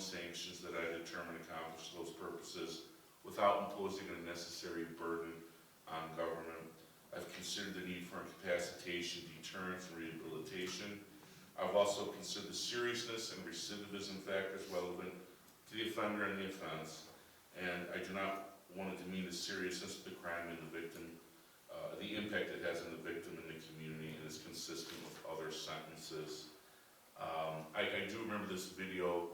sanctions that I determine accomplish those purposes without imposing an unnecessary burden on government. I've considered the need for incapacitation, deterrence, and rehabilitation. I've also considered the seriousness and recidivism factors relevant to the offender and the offense, and I do not want to demean the seriousness of the crime and the victim, the impact it has on the victim and the community, and is consistent with other sentences. I do remember this video.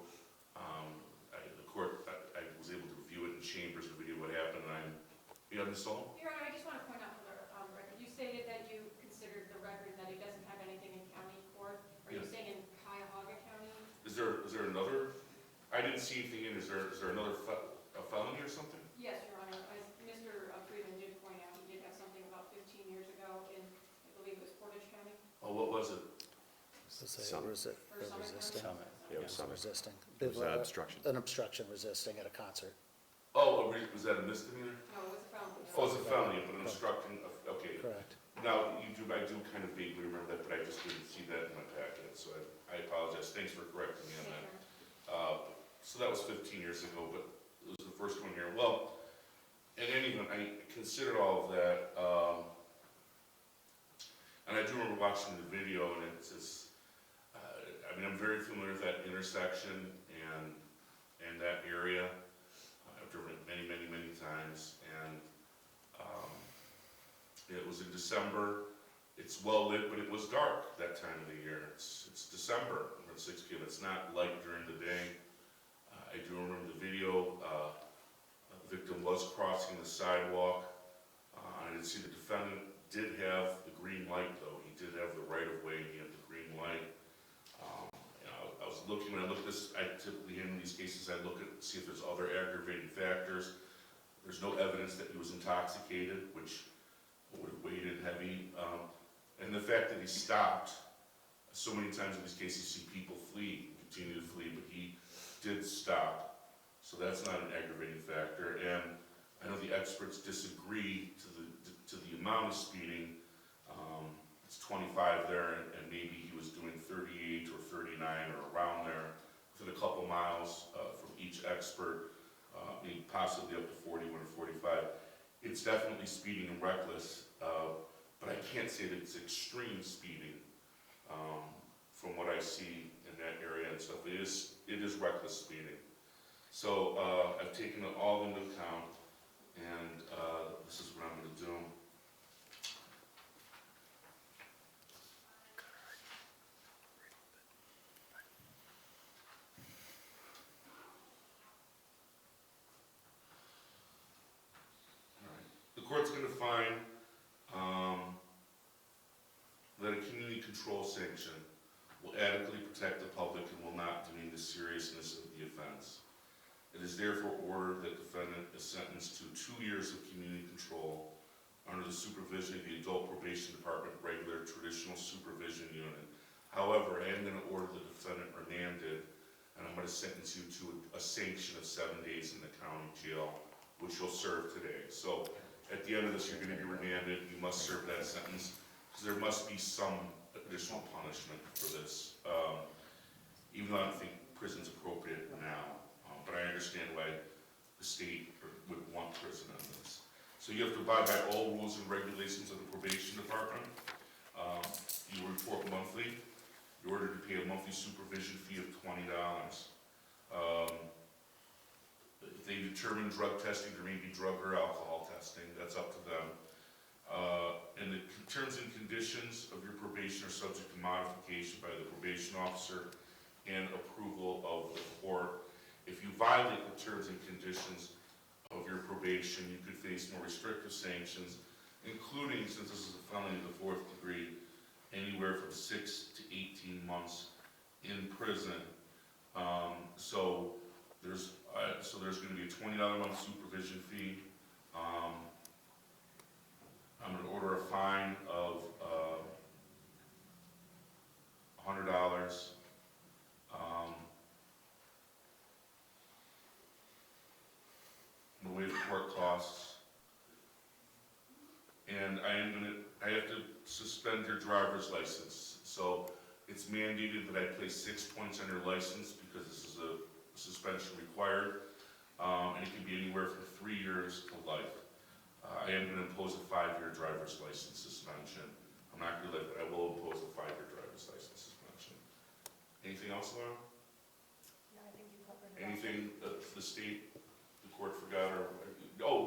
The court, I was able to review it in chambers, the video, what happened, and you have this all? Your Honor, I just want to point out for the record, you stated that you considered the record that it doesn't have anything in county court. Are you saying in Cuyahoga County? Is there another? I didn't see anything in. Is there another a felony or something? Yes, Your Honor. As Mr. Friedman did point out, he did have something about 15 years ago in, I believe it was Portage County. Oh, what was it? Resisting. Resisting. It was obstruction. An obstruction resisting at a concert. Oh, was that a misdemeanor? No, it was a felony. Oh, it's a felony, but an obstruction. Okay. Correct. Now, I do kind of vaguely remember that, but I just didn't see that in my packet, so I apologize. Thanks for correcting me on that. So that was 15 years ago, but it was the first one here. Well, in any event, I considered all of that, and I do remember watching the video, and I'm very familiar with that intersection and that area. I've driven it many, many, many times, and it was in December. It's well lit, but it was dark that time of the year. It's December, or 6 p.m. It's not light during the day. I do remember the video. The victim was crossing the sidewalk. I didn't see the defendant did have the green light, though. He did have the right of way. He had the green light. I was looking, when I look at this, I typically in these cases, I look at, see if there's other aggravating factors. There's no evidence that he was intoxicated, which would have weighed in heavy. And the fact that he stopped, so many times in these cases you see people flee, continue to flee, but he did stop. So that's not an aggravating factor. And I know the experts disagree to the amount of speeding. It's 25 there, and maybe he was doing 38 or 39 or around there within a couple miles from each expert, maybe possibly up to 41 or 45. It's definitely speeding and reckless, but I can't say that it's extreme speeding from what I see in that area and stuff. It is reckless speeding. So I've taken it all into account, and this is what I'm going to do. The court's going to find that a community control sanction will adequately protect the public and will not demean the seriousness of the offense. It is therefore ordered that the defendant is sentenced to 2 years of community control under the supervision of the Adult Probation Department regular traditional supervision unit. However, I am going to order the defendant remanded, and I'm going to sentence you to a sanction of 7 days in the county jail, which you'll serve today. So at the end of this, you're going to be remanded. You must serve that sentence, because there must be some additional punishment for this, even though I don't think prison's appropriate now. But I understand why the state would want prison on this. So you have to abide by all rules and regulations of the probation department. You report monthly. You're ordered to pay a monthly supervision fee of $20. If they determine drug testing, there may be drug or alcohol testing. That's up to them. And the terms and conditions of your probation are subject to modification by the probation officer and approval of the court. If you violate the terms and conditions of your probation, you could face more restrictive sanctions, including, since this is a felony of the 4th degree, anywhere from 6 to 18 months in prison. So there's going to be a $20 a month supervision fee. I'm going to order a fine of $100. I'm going to waive court costs, and I have to suspend your driver's license. So it's mandated that I place 6 points on your license because this is a I am gonna impose a 5-year driver's license suspension. I'm not gonna let, but I will impose a 5-year driver's license suspension. Anything else, Laura? Yeah, I think you covered it. Anything that the state, the court forgot, or, oh,